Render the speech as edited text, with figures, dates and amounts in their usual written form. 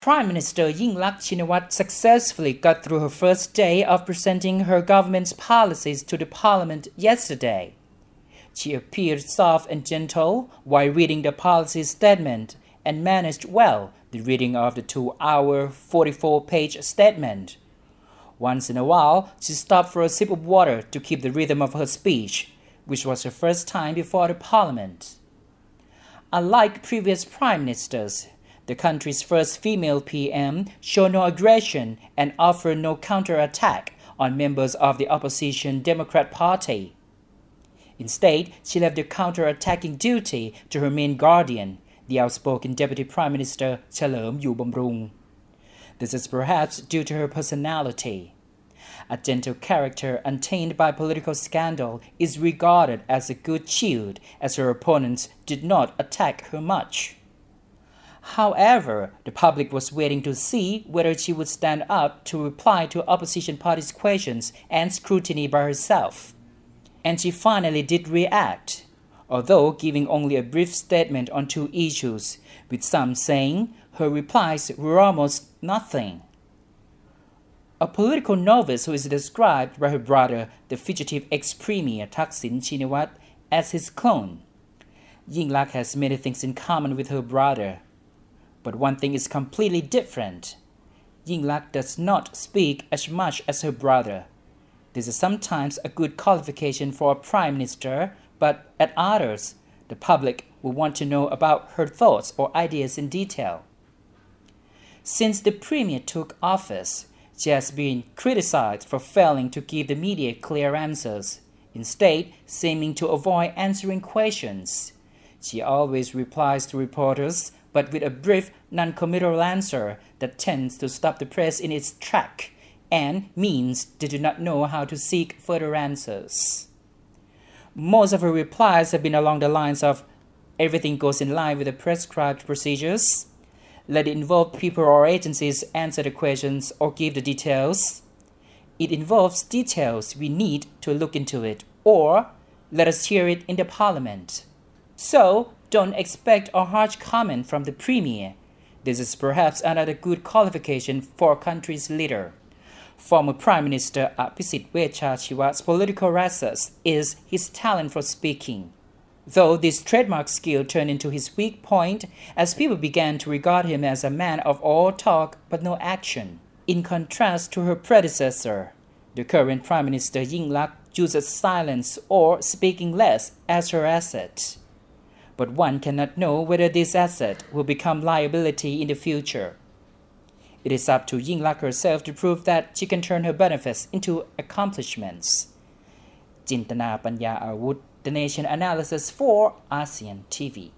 Prime Minister YINGLUCK'S successfully got through her first day of presenting her government's policies to the parliament yesterday. She appeared soft and gentle while reading the policy statement and managed well the reading of the 2-hour, 44-page statement. Once in a while, she stopped for a sip of water to keep the rhythm of her speech, which was her first time before the parliament. Unlike previous prime ministers, the country's first female PM showed no aggression and offered no counterattack on members of the opposition Democrat Party. Instead, she left the counterattacking duty to her main guardian, the outspoken Deputy Prime Minister Cherlem Yubamrung. This is perhaps due to her personality. A gentle character untainted by political scandal is regarded as a good shield, as her opponents did not attack her much. However, the public was waiting to see whether she would stand up to reply to opposition parties' questions and scrutiny by herself. And she finally did react, although giving only a brief statement on 2 issues, with some saying her replies were almost nothing. A political novice who is described by her brother, the fugitive ex-premier Thaksin Shinawatra, as his clone. Yingluck has many things in common with her brother. But one thing is completely different. Yingluck does not speak as much as her brother. This is sometimes a good qualification for a prime minister, but at others, the public will want to know about her thoughts or ideas in detail. Since the premier took office, she has been criticized for failing to give the media clear answers, instead seeming to avoid answering questions. She always replies to reporters, but with a brief, non-committal answer that tends to stop the press in its track and means they do not know how to seek further answers. Most of her replies have been along the lines of, everything goes in line with the prescribed procedures, let the involved people or agencies answer the questions or give the details, it involves details, we need to look into it, or let us hear it in the parliament. So, don't expect a harsh comment from the premier. This is perhaps another good qualification for a country's leader. Former Prime Minister Abhisit Vejjajiwa's political assets is his talent for speaking. Though this trademark skill turned into his weak point as people began to regard him as a man of all talk but no action. In contrast to her predecessor, the current Prime Minister Yingluck uses silence or speaking less as her asset. But one cannot know whether this asset will become liability in the future. It is up to Yingluck herself to prove that she can turn her benefits into accomplishments. Jintana Panya Awut, The Nation Analysis for ASEAN TV.